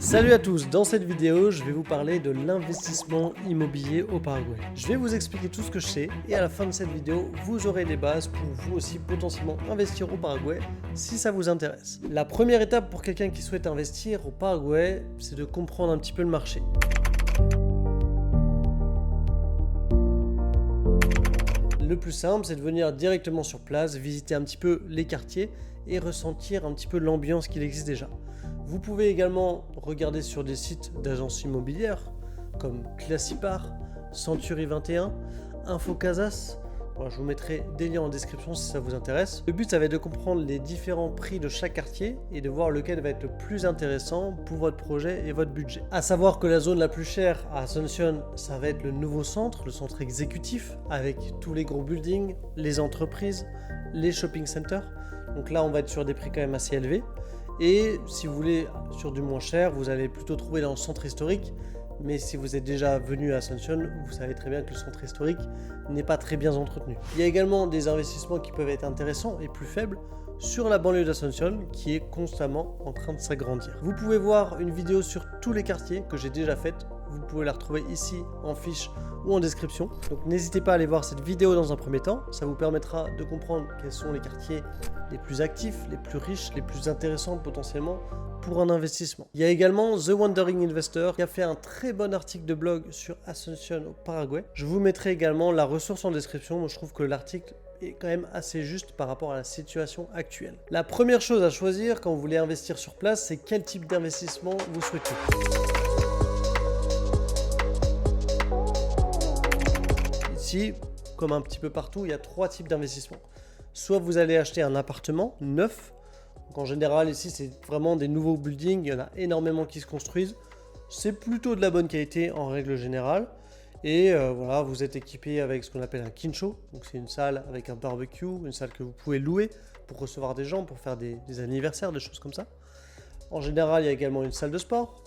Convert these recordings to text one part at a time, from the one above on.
Salut à tous, dans cette vidéo je vais vous parler de l'investissement immobilier au Paraguay. Je vais vous expliquer tout ce que je sais et à la fin de cette vidéo vous aurez les bases pour vous aussi potentiellement investir au Paraguay si ça vous intéresse. La première étape pour quelqu'un qui souhaite investir au Paraguay, c'est de comprendre un petit peu le marché. Le plus simple, c'est de venir directement sur place, visiter un petit peu les quartiers et ressentir un petit peu l'ambiance qu'il existe déjà. Vous pouvez également regarder sur des sites d'agences immobilières comme Classipar, Century 21, Infocasas. Bon, je vous mettrai des liens en description si ça vous intéresse. Le but, ça va être de comprendre les différents prix de chaque quartier et de voir lequel va être le plus intéressant pour votre projet et votre budget. À savoir que la zone la plus chère à Asunción, ça va être le nouveau centre, le centre exécutif, avec tous les gros buildings, les entreprises, les shopping centers. Donc là, on va être sur des prix quand même assez élevés. Et si vous voulez sur du moins cher, vous allez plutôt trouver dans le centre historique. Mais si vous êtes déjà venu à Asunción, vous savez très bien que le centre historique n'est pas très bien entretenu. Il y a également des investissements qui peuvent être intéressants et plus faibles sur la banlieue d'Asunción qui est constamment en train de s'agrandir. Vous pouvez voir une vidéo sur tous les quartiers que j'ai déjà faite. Vous pouvez la retrouver ici en fiche ou en description. Donc n'hésitez pas à aller voir cette vidéo dans un premier temps. Ça vous permettra de comprendre quels sont les quartiers les plus actifs, les plus riches, les plus intéressants potentiellement pour un investissement. Il y a également The Wandering Investor qui a fait un très bon article de blog sur Asunción au Paraguay. Je vous mettrai également la ressource en description. Moi, je trouve que l'article est quand même assez juste par rapport à la situation actuelle. La première chose à choisir quand vous voulez investir sur place, c'est quel type d'investissement vous souhaitez. Ici, comme un petit peu partout, il y a trois types d'investissements. Soit vous allez acheter un appartement neuf. Donc en général, ici, c'est vraiment des nouveaux buildings. Il y en a énormément qui se construisent. C'est plutôt de la bonne qualité en règle générale. Et voilà, vous êtes équipé avec ce qu'on appelle un quincho. Donc c'est une salle avec un barbecue, une salle que vous pouvez louer pour recevoir des gens, pour faire des anniversaires, des choses comme ça. En général, il y a également une salle de sport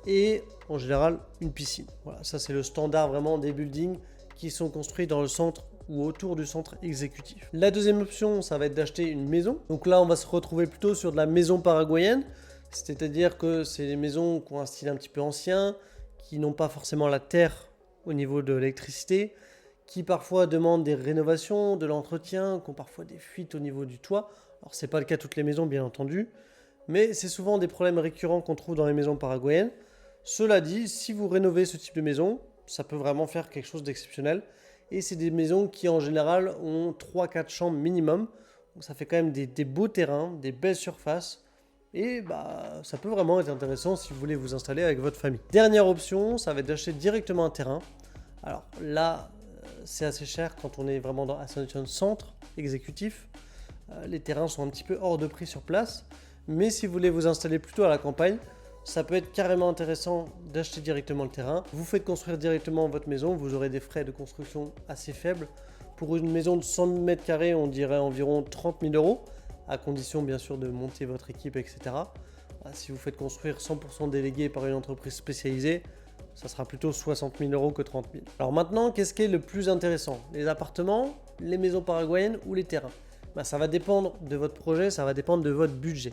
et en général, une piscine. Voilà, ça c'est le standard vraiment des buildings qui sont construits dans le centre ou autour du centre exécutif. La deuxième option, ça va être d'acheter une maison. Donc là, on va se retrouver plutôt sur de la maison paraguayenne, c'est-à-dire que c'est des maisons qui ont un style un petit peu ancien, qui n'ont pas forcément la terre au niveau de l'électricité, qui parfois demandent des rénovations, de l'entretien, qui ont parfois des fuites au niveau du toit. Alors c'est pas le cas de toutes les maisons, bien entendu, mais c'est souvent des problèmes récurrents qu'on trouve dans les maisons paraguayennes. Cela dit, si vous rénovez ce type de maison, ça peut vraiment faire quelque chose d'exceptionnel. Et c'est des maisons qui en général ont 3-4 chambres minimum. Donc ça fait quand même des beaux terrains, des belles surfaces. Et ça peut vraiment être intéressant si vous voulez vous installer avec votre famille. Dernière option, ça va être d'acheter directement un terrain. Alors là, c'est assez cher quand on est vraiment dans Asunción Centre exécutif. Les terrains sont un petit peu hors de prix sur place. Mais si vous voulez vous installer plutôt à la campagne, ça peut être carrément intéressant d'acheter directement le terrain. Vous faites construire directement votre maison, vous aurez des frais de construction assez faibles. Pour une maison de 100 mètres carrés, on dirait environ 30 000 €, à condition bien sûr de monter votre équipe, etc. Si vous faites construire 100% délégué par une entreprise spécialisée, ça sera plutôt 60 000 € que 30 000. Alors maintenant, qu'est-ce qui est le plus intéressant? Les appartements, les maisons paraguayennes ou les terrains? Ça va dépendre de votre projet, ça va dépendre de votre budget.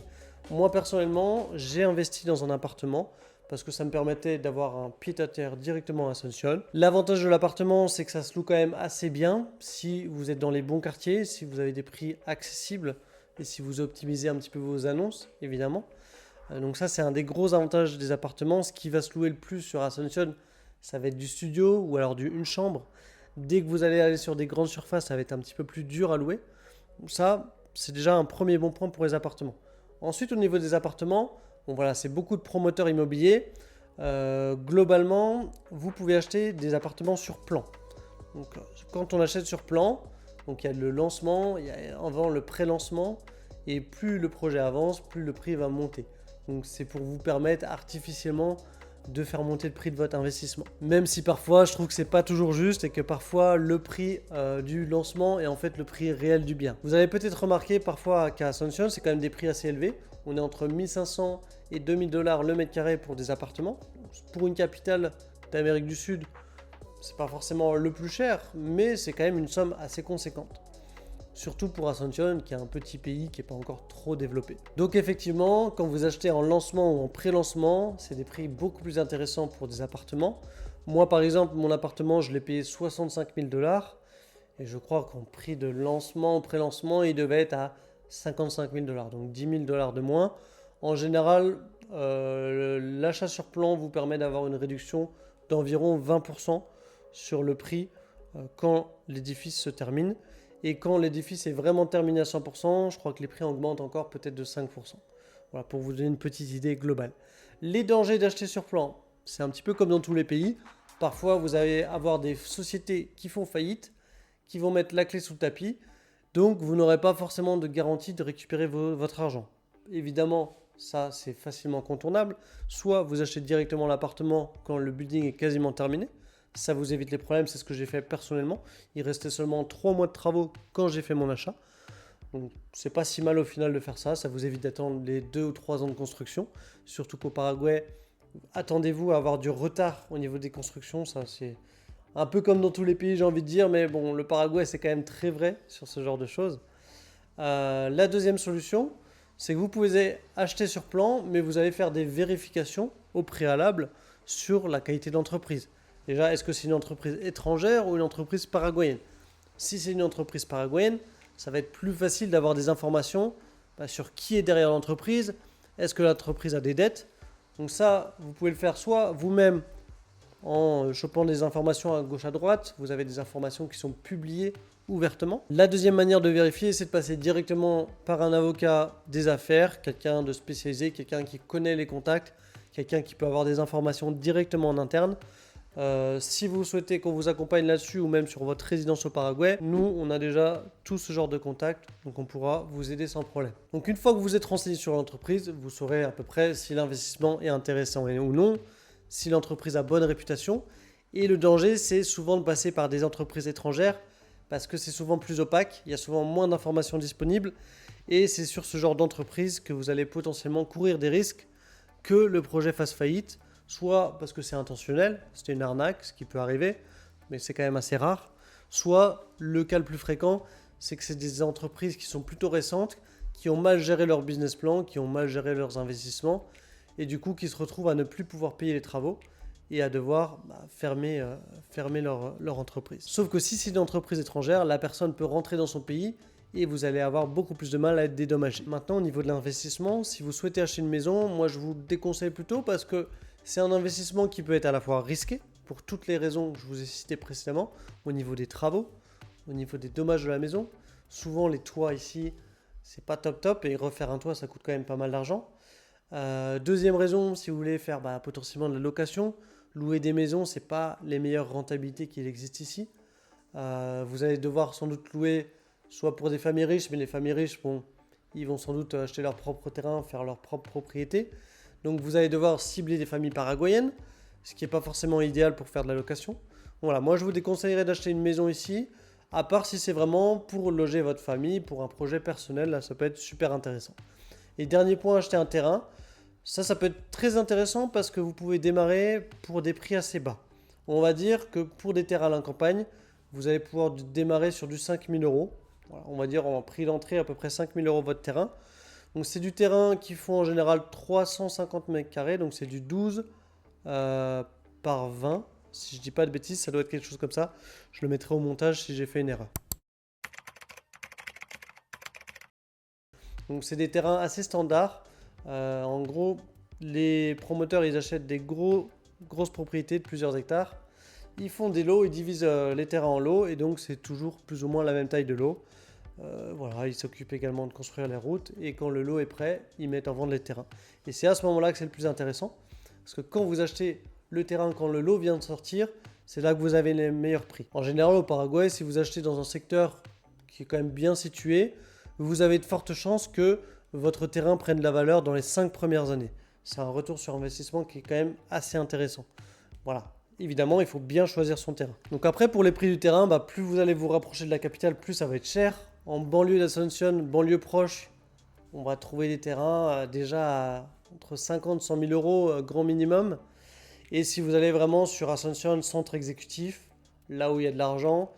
Moi personnellement, j'ai investi dans un appartement parce que ça me permettait d'avoir un pied-à-terre directement à Asunción. L'avantage de l'appartement, c'est que ça se loue quand même assez bien si vous êtes dans les bons quartiers, si vous avez des prix accessibles et si vous optimisez un petit peu vos annonces, évidemment. Donc ça, c'est un des gros avantages des appartements. Ce qui va se louer le plus sur Asunción, ça va être du studio ou alors une chambre. Dès que vous allez aller sur des grandes surfaces, ça va être un petit peu plus dur à louer. Donc ça, c'est déjà un premier bon point pour les appartements. Ensuite, au niveau des appartements, c'est beaucoup de promoteurs immobiliers. Globalement, vous pouvez acheter des appartements sur plan. Donc, quand on achète sur plan, il y a le lancement, il y a avant le pré-lancement, et plus le projet avance, plus le prix va monter. Donc, c'est pour vous permettre artificiellement de faire monter le prix de votre investissement. Même si parfois, je trouve que c'est pas toujours juste et que parfois, le prix du lancement est en fait le prix réel du bien. Vous avez peut-être remarqué parfois qu'à Asunción, c'est quand même des prix assez élevés. On est entre 1500 et 2000 $ le mètre carré pour des appartements. Pour une capitale d'Amérique du Sud, c'est pas forcément le plus cher, mais c'est quand même une somme assez conséquente. surtout pour Asunción qui est un petit pays qui n'est pas encore trop développé. Donc effectivement, quand vous achetez en lancement ou en pré-lancement, c'est des prix beaucoup plus intéressants pour des appartements. Moi par exemple, mon appartement, je l'ai payé 65 000 $. Et je crois qu'en prix de lancement, pré-lancement, il devait être à 55 000 $, donc 10 000 $ de moins. En général, l'achat sur plan vous permet d'avoir une réduction d'environ 20% sur le prix quand l'édifice se termine. Et quand l'édifice est vraiment terminé à 100%, je crois que les prix augmentent encore peut-être de 5%. Voilà, pour vous donner une petite idée globale. Les dangers d'acheter sur plan, c'est un petit peu comme dans tous les pays. Parfois, vous allez avoir des sociétés qui font faillite, qui vont mettre la clé sous le tapis, donc vous n'aurez pas forcément de garantie de récupérer votre argent. Évidemment, ça c'est facilement contournable. Soit vous achetez directement l'appartement quand le building est quasiment terminé, ça vous évite les problèmes, c'est ce que j'ai fait personnellement. Il restait seulement 3 mois de travaux quand j'ai fait mon achat. Donc c'est pas si mal au final de faire ça, ça vous évite d'attendre les 2 ou 3 ans de construction. Surtout qu'au Paraguay, attendez-vous à avoir du retard au niveau des constructions, ça c'est un peu comme dans tous les pays, j'ai envie de dire, mais bon, le Paraguay, c'est quand même très vrai sur ce genre de choses. La deuxième solution, c'est que vous pouvez acheter sur plan, mais vous allez faire des vérifications au préalable sur la qualité de l'entreprise. Déjà, est-ce que c'est une entreprise étrangère ou une entreprise paraguayenne? Si c'est une entreprise paraguayenne, ça va être plus facile d'avoir des informations sur qui est derrière l'entreprise. Est-ce que l'entreprise a des dettes? Donc ça, vous pouvez le faire soit vous-même, en chopant des informations à gauche à droite, vous avez des informations qui sont publiées ouvertement. La deuxième manière de vérifier, c'est de passer directement par un avocat des affaires, quelqu'un de spécialisé, quelqu'un qui connaît les contacts, quelqu'un qui peut avoir des informations directement en interne. Si vous souhaitez qu'on vous accompagne là-dessus ou même sur votre résidence au Paraguay, nous, on a déjà tout ce genre de contacts, donc on pourra vous aider sans problème. Donc une fois que vous êtes renseigné sur l'entreprise, vous saurez à peu près si l'investissement est intéressant ou non, si l'entreprise a bonne réputation. Et le danger, c'est souvent de passer par des entreprises étrangères parce que c'est souvent plus opaque, il y a souvent moins d'informations disponibles et c'est sur ce genre d'entreprise que vous allez potentiellement courir des risques que le projet fasse faillite, soit parce que c'est intentionnel, c'était une arnaque, ce qui peut arriver, mais c'est quand même assez rare, soit le cas le plus fréquent, c'est que c'est des entreprises qui sont plutôt récentes, qui ont mal géré leur business plan, qui ont mal géré leurs investissements, et du coup qui se retrouvent à ne plus pouvoir payer les travaux et à devoir fermer leur entreprise. Sauf que si c'est une entreprise étrangère, la personne peut rentrer dans son pays et vous allez avoir beaucoup plus de mal à être dédommagé. Maintenant, au niveau de l'investissement, si vous souhaitez acheter une maison, moi je vous déconseille plutôt parce que c'est un investissement qui peut être à la fois risqué, pour toutes les raisons que je vous ai citées précédemment, au niveau des travaux, au niveau des dommages de la maison. Souvent les toits ici, c'est pas top et refaire un toit ça coûte quand même pas mal d'argent. Deuxième raison, si vous voulez faire potentiellement de la location, louer des maisons, c'est pas les meilleures rentabilités qu'il existe ici. Vous allez devoir sans doute louer soit pour des familles riches, mais les familles riches, bon, ils vont sans doute acheter leur propre terrain, faire leur propre propriété. Donc vous allez devoir cibler des familles paraguayennes, ce qui n'est pas forcément idéal pour faire de la location. Voilà, moi je vous déconseillerais d'acheter une maison ici, à part si c'est vraiment pour loger votre famille, pour un projet personnel, là ça peut être super intéressant. Et dernier point, acheter un terrain. Ça peut être très intéressant parce que vous pouvez démarrer pour des prix assez bas. On va dire que pour des terrains à la campagne, vous allez pouvoir démarrer sur du 5 000 €. Voilà, on va dire en prix d'entrée à peu près 5 000 € votre terrain. Donc c'est du terrain qui font en général 350 mètres carrés, donc c'est du 12 par 20. Si je dis pas de bêtises, ça doit être quelque chose comme ça. Je le mettrai au montage si j'ai fait une erreur. Donc c'est des terrains assez standards. En gros, les promoteurs ils achètent des grosses propriétés de plusieurs hectares. Ils font des lots, ils divisent les terrains en lots et donc c'est toujours plus ou moins la même taille de lot. Voilà, ils s'occupent également de construire les routes et quand le lot est prêt, ils mettent en vente les terrains. Et c'est à ce moment-là que c'est le plus intéressant parce que quand vous achetez le terrain quand le lot vient de sortir, c'est là que vous avez les meilleurs prix. En général, au Paraguay, si vous achetez dans un secteur qui est quand même bien situé, vous avez de fortes chances que votre terrain prenne de la valeur dans les 5 premières années. C'est un retour sur investissement qui est quand même assez intéressant. Voilà. Évidemment, il faut bien choisir son terrain. Donc après, pour les prix du terrain, plus vous allez vous rapprocher de la capitale, plus ça va être cher. En banlieue d'Asunción, banlieue proche, on va trouver des terrains déjà à entre 50 et 100 000 € grand minimum. Et si vous allez vraiment sur Asunción, centre exécutif, là où il y a de l'argent,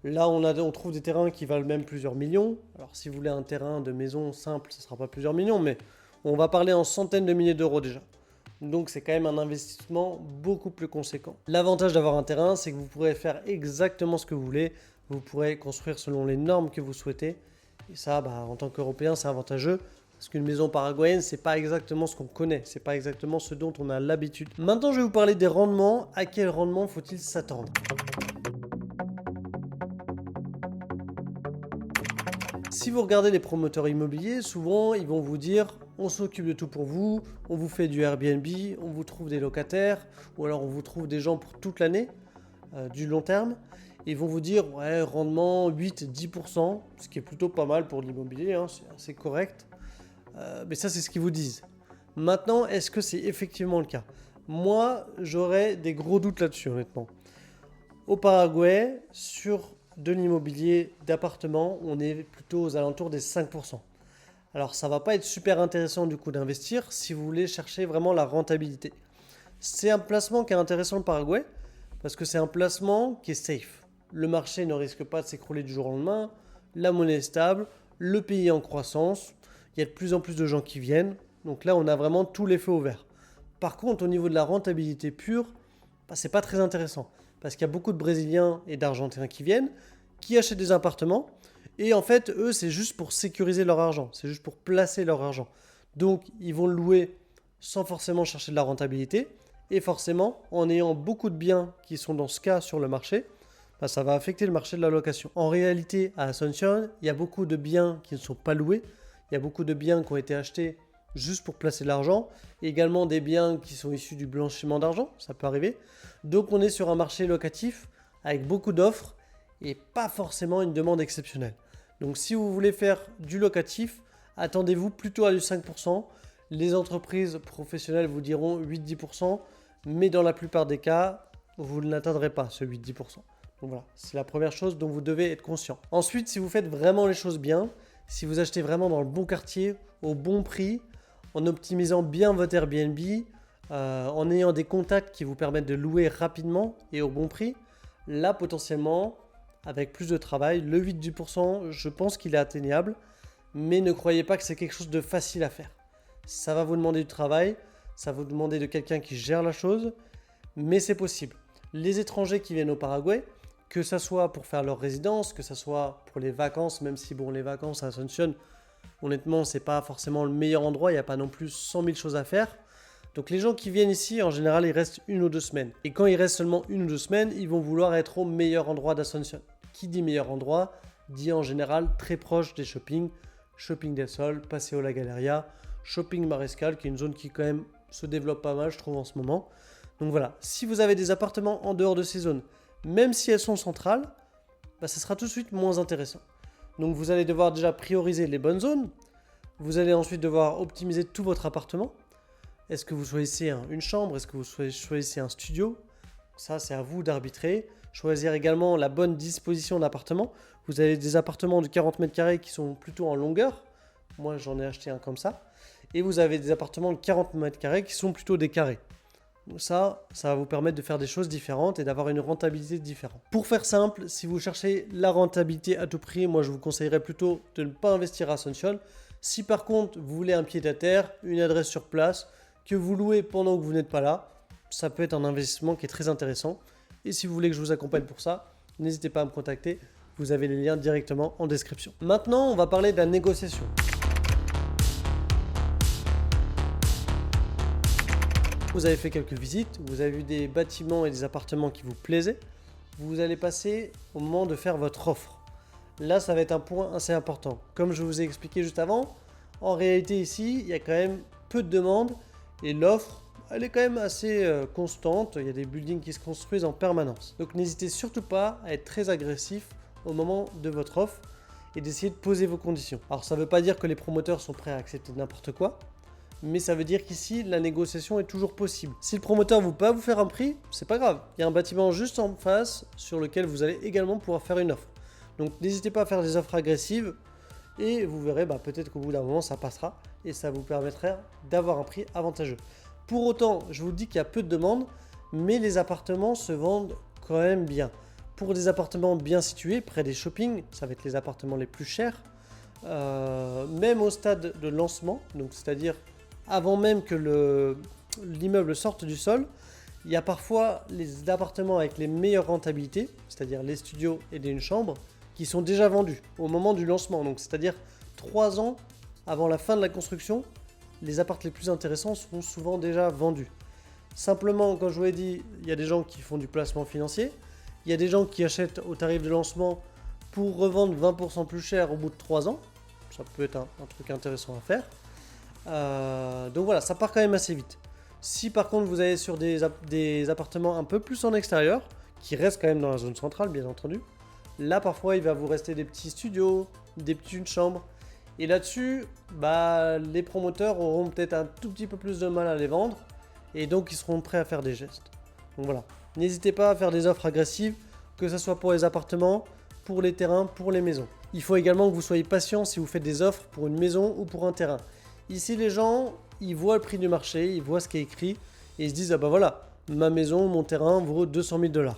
Là, on trouve des terrains qui valent même plusieurs millions. Alors, si vous voulez un terrain de maison simple, ce ne sera pas plusieurs millions, mais on va parler en centaines de milliers d'euros déjà. Donc, c'est quand même un investissement beaucoup plus conséquent. L'avantage d'avoir un terrain, c'est que vous pourrez faire exactement ce que vous voulez. Vous pourrez construire selon les normes que vous souhaitez. Et ça, en tant qu'Européen, c'est avantageux. Parce qu'une maison paraguayenne, c'est pas exactement ce qu'on connaît. C'est pas exactement ce dont on a l'habitude. Maintenant, je vais vous parler des rendements. À quel rendement faut-il s'attendre ? Si vous regardez les promoteurs immobiliers, souvent ils vont vous dire on s'occupe de tout pour vous, on vous fait du Airbnb, on vous trouve des locataires, ou alors on vous trouve des gens pour toute l'année, du long terme. Ils vont vous dire ouais, rendement 8-10%, ce qui est plutôt pas mal pour l'immobilier, hein, c'est assez correct. Mais ça c'est ce qu'ils vous disent. Maintenant, est-ce que c'est effectivement le cas ? Moi, j'aurais des gros doutes là-dessus honnêtement. Au Paraguay, sur de l'immobilier d'appartement, on est plutôt aux alentours des 5%. Alors ça va pas être super intéressant du coup d'investir si vous voulez chercher vraiment la rentabilité. C'est un placement qui est intéressant le Paraguay parce que c'est un placement qui est safe. Le marché ne risque pas de s'écrouler du jour au lendemain, la monnaie est stable, le pays est en croissance, il y a de plus en plus de gens qui viennent, donc là on a vraiment tous les feux au vert. Par contre au niveau de la rentabilité pure, c'est pas très intéressant. Parce qu'il y a beaucoup de Brésiliens et d'Argentins qui viennent, qui achètent des appartements. Et en fait, eux, c'est juste pour sécuriser leur argent. C'est juste pour placer leur argent. Donc, ils vont le louer sans forcément chercher de la rentabilité. Et forcément, en ayant beaucoup de biens qui sont dans ce cas sur le marché, ça va affecter le marché de la location. En réalité, à Asunción, il y a beaucoup de biens qui ne sont pas loués. Il y a beaucoup de biens qui ont été achetés juste pour placer de l'argent. Et également des biens qui sont issus du blanchiment d'argent. Ça peut arriver. Donc on est sur un marché locatif avec beaucoup d'offres et pas forcément une demande exceptionnelle. Donc si vous voulez faire du locatif, attendez-vous plutôt à du 5%. Les entreprises professionnelles vous diront 8-10%, mais dans la plupart des cas, vous ne l'atteindrez pas ce 8-10%. Donc voilà, c'est la première chose dont vous devez être conscient. Ensuite, si vous faites vraiment les choses bien, si vous achetez vraiment dans le bon quartier, au bon prix, en optimisant bien votre Airbnb, en ayant des contacts qui vous permettent de louer rapidement et au bon prix, là potentiellement, avec plus de travail, le 8-10%, je pense qu'il est atteignable, mais ne croyez pas que c'est quelque chose de facile à faire. Ça va vous demander du travail, ça va vous demander de quelqu'un qui gère la chose, mais c'est possible. Les étrangers qui viennent au Paraguay, que ça soit pour faire leur résidence, que ça soit pour les vacances, même si les vacances à Asunción, honnêtement, c'est pas forcément le meilleur endroit, il n'y a pas non plus 100 000 choses à faire. Donc les gens qui viennent ici, en général, ils restent 1 ou 2 semaines. Et quand ils restent seulement 1 ou 2 semaines, ils vont vouloir être au meilleur endroit d'Asunción. Qui dit meilleur endroit, dit en général très proche des shopping, Shopping del Sol, Paseo La Galeria, Shopping Mariscal, qui est une zone qui quand même se développe pas mal, je trouve, en ce moment. Donc voilà, si vous avez des appartements en dehors de ces zones, même si elles sont centrales, ça sera tout de suite moins intéressant. Donc vous allez devoir déjà prioriser les bonnes zones. Vous allez ensuite devoir optimiser tout votre appartement. Est-ce que vous choisissez une chambre? Est-ce que vous choisissez un studio? Ça, c'est à vous d'arbitrer. Choisir également la bonne disposition d'appartement. Vous avez des appartements de 40 mètres carrés qui sont plutôt en longueur. Moi, j'en ai acheté un comme ça. Et vous avez des appartements de 40 mètres carrés qui sont plutôt des carrés. Donc ça va vous permettre de faire des choses différentes et d'avoir une rentabilité différente. Pour faire simple, si vous cherchez la rentabilité à tout prix, moi, je vous conseillerais plutôt de ne pas investir à Asunción. Si par contre, vous voulez un pied-à-terre, une adresse sur place, que vous louez pendant que vous n'êtes pas là, ça peut être un investissement qui est très intéressant. Et si vous voulez que je vous accompagne pour ça, n'hésitez pas à me contacter. Vous avez les liens directement en description. Maintenant, on va parler de la négociation. Vous avez fait quelques visites, vous avez vu des bâtiments et des appartements qui vous plaisaient. Vous allez passer au moment de faire votre offre. Là, ça va être un point assez important. Comme je vous ai expliqué juste avant, en réalité ici, il y a quand même peu de demandes et l'offre, elle est quand même assez constante. Il y a des buildings qui se construisent en permanence. Donc n'hésitez surtout pas à être très agressif au moment de votre offre et d'essayer de poser vos conditions. Alors ça ne veut pas dire que les promoteurs sont prêts à accepter n'importe quoi, mais ça veut dire qu'ici, la négociation est toujours possible. Si le promoteur ne veut pas vous faire un prix, c'est pas grave. Il y a un bâtiment juste en face sur lequel vous allez également pouvoir faire une offre. Donc n'hésitez pas à faire des offres agressives et vous verrez, peut-être qu'au bout d'un moment, ça passera et ça vous permettra d'avoir un prix avantageux. Pour autant, je vous dis qu'il y a peu de demandes, mais les appartements se vendent quand même bien. Pour des appartements bien situés, près des shoppings, ça va être les appartements les plus chers, même au stade de lancement, donc c'est-à-dire avant même que l'immeuble sorte du sol, il y a parfois les appartements avec les meilleures rentabilités, c'est-à-dire les studios et une chambre, qui sont déjà vendus au moment du lancement. Donc c'est-à-dire 3 ans avant la fin de la construction, les appartements les plus intéressants seront souvent déjà vendus. Simplement, comme je vous l'ai dit, il y a des gens qui font du placement financier, il y a des gens qui achètent au tarif de lancement pour revendre 20% plus cher au bout de 3 ans. Ça peut être un truc intéressant à faire. Donc voilà, ça part quand même assez vite. Si par contre vous allez sur des appartements un peu plus en extérieur, qui restent quand même dans la zone centrale bien entendu, là parfois il va vous rester des petits studios, des petites chambres. Et là-dessus, les promoteurs auront peut-être un tout petit peu plus de mal à les vendre. Et donc ils seront prêts à faire des gestes. Donc voilà, n'hésitez pas à faire des offres agressives, que ce soit pour les appartements, pour les terrains, pour les maisons. Il faut également que vous soyez patient si vous faites des offres pour une maison ou pour un terrain. Ici les gens, ils voient le prix du marché, ils voient ce qui est écrit et ils se disent voilà, ma maison, mon terrain vaut 200 000 $.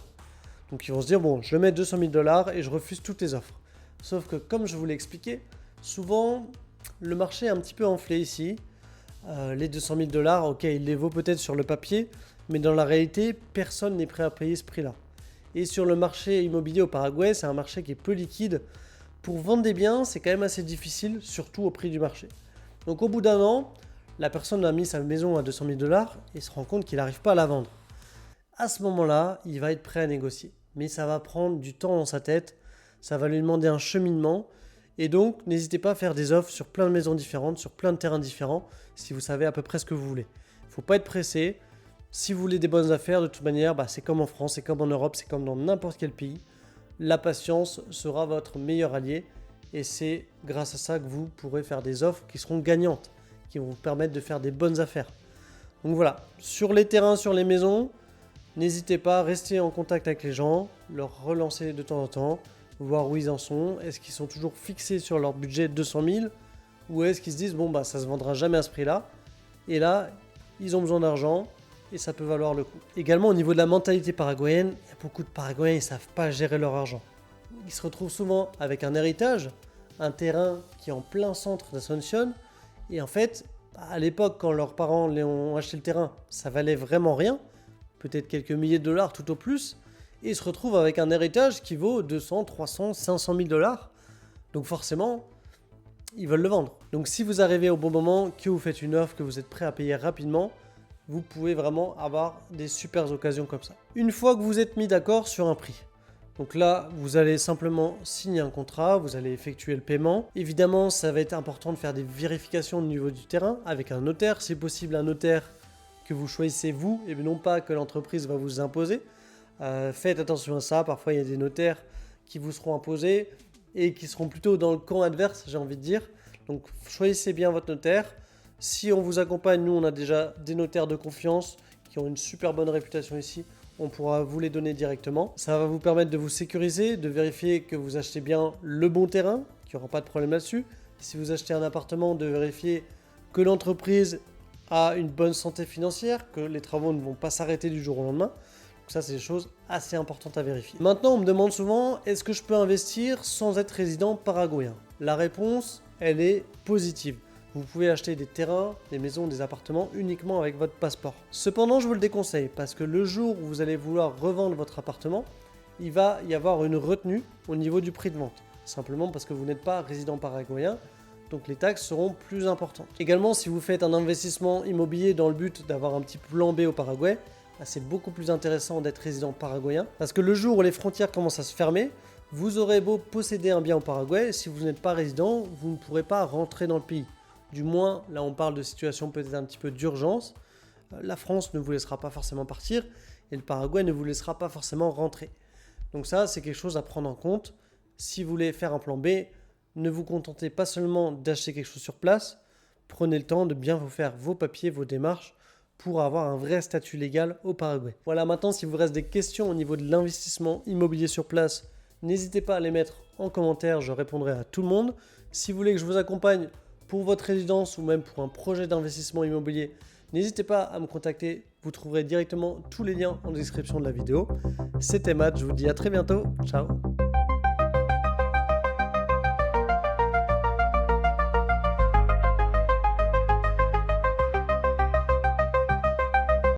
Donc ils vont se dire bon, je mets 200 000 $ et je refuse toutes les offres. Sauf que comme je vous l'ai expliqué, souvent le marché est un petit peu enflé ici. Les 200 000 $, ok, il les vaut peut-être sur le papier, mais dans la réalité, personne n'est prêt à payer ce prix-là. Et sur le marché immobilier au Paraguay, c'est un marché qui est peu liquide. Pour vendre des biens, c'est quand même assez difficile, surtout au prix du marché. Donc au bout d'un an, la personne a mis sa maison à 200 000 $ et se rend compte qu'il n'arrive pas à la vendre. À ce moment-là, il va être prêt à négocier. Mais ça va prendre du temps dans sa tête, ça va lui demander un cheminement. Et donc, n'hésitez pas à faire des offres sur plein de maisons différentes, sur plein de terrains différents, si vous savez à peu près ce que vous voulez. Il ne faut pas être pressé. Si vous voulez des bonnes affaires, de toute manière, c'est comme en France, c'est comme en Europe, c'est comme dans n'importe quel pays. La patience sera votre meilleur allié. Et c'est grâce à ça que vous pourrez faire des offres qui seront gagnantes, qui vont vous permettre de faire des bonnes affaires. Donc voilà, sur les terrains, sur les maisons, n'hésitez pas à rester en contact avec les gens, leur relancer de temps en temps, voir où ils en sont. Est-ce qu'ils sont toujours fixés sur leur budget de 200 000 ou est-ce qu'ils se disent ça se vendra jamais à ce prix-là. Et là, ils ont besoin d'argent et ça peut valoir le coup. Également au niveau de la mentalité paraguayenne, il y a beaucoup de Paraguayens qui ne savent pas gérer leur argent. Ils se retrouvent souvent avec un héritage, un terrain qui est en plein centre d'Asunción. Et en fait, à l'époque, quand leurs parents ont acheté le terrain, ça valait vraiment rien, peut-être quelques milliers de dollars tout au plus. Et ils se retrouvent avec un héritage qui vaut 200, 300, 500 000 $. Donc forcément, ils veulent le vendre. Donc si vous arrivez au bon moment, que vous faites une offre, que vous êtes prêt à payer rapidement, vous pouvez vraiment avoir des super occasions comme ça. Une fois que vous êtes mis d'accord sur un prix, donc là, vous allez simplement signer un contrat, vous allez effectuer le paiement. Évidemment, ça va être important de faire des vérifications au niveau du terrain avec un notaire. C'est possible un notaire que vous choisissez vous et non pas que l'entreprise va vous imposer. Faites attention à ça, parfois il y a des notaires qui vous seront imposés et qui seront plutôt dans le camp adverse, j'ai envie de dire. Donc choisissez bien votre notaire. Si on vous accompagne, nous on a déjà des notaires de confiance qui ont une super bonne réputation ici. On pourra vous les donner directement. Ça va vous permettre de vous sécuriser, de vérifier que vous achetez bien le bon terrain, qu'il n'y aura pas de problème là-dessus. Si vous achetez un appartement, de vérifier que l'entreprise a une bonne santé financière, que les travaux ne vont pas s'arrêter du jour au lendemain. Donc ça, c'est des choses assez importantes à vérifier. Maintenant, on me demande souvent, est-ce que je peux investir sans être résident paraguayen ? La réponse, elle est positive. Vous pouvez acheter des terrains, des maisons, des appartements uniquement avec votre passeport. Cependant, je vous le déconseille parce que le jour où vous allez vouloir revendre votre appartement, il va y avoir une retenue au niveau du prix de vente. Simplement parce que vous n'êtes pas résident paraguayen, donc les taxes seront plus importantes. Également, si vous faites un investissement immobilier dans le but d'avoir un petit plan B au Paraguay, c'est beaucoup plus intéressant d'être résident paraguayen parce que le jour où les frontières commencent à se fermer, vous aurez beau posséder un bien au Paraguay, si vous n'êtes pas résident, vous ne pourrez pas rentrer dans le pays. Du moins, là on parle de situation peut-être un petit peu d'urgence. La France ne vous laissera pas forcément partir et le Paraguay ne vous laissera pas forcément rentrer. Donc ça, c'est quelque chose à prendre en compte. Si vous voulez faire un plan B, ne vous contentez pas seulement d'acheter quelque chose sur place. Prenez le temps de bien vous faire vos papiers, vos démarches pour avoir un vrai statut légal au Paraguay. Voilà, maintenant si vous reste des questions au niveau de l'investissement immobilier sur place, n'hésitez pas à les mettre en commentaire, je répondrai à tout le monde. Si vous voulez que je vous accompagne pour votre résidence ou même pour un projet d'investissement immobilier, N'hésitez pas à me contacter, vous trouverez directement tous les liens en description de la vidéo. C'était Matt, je vous dis à très bientôt, ciao.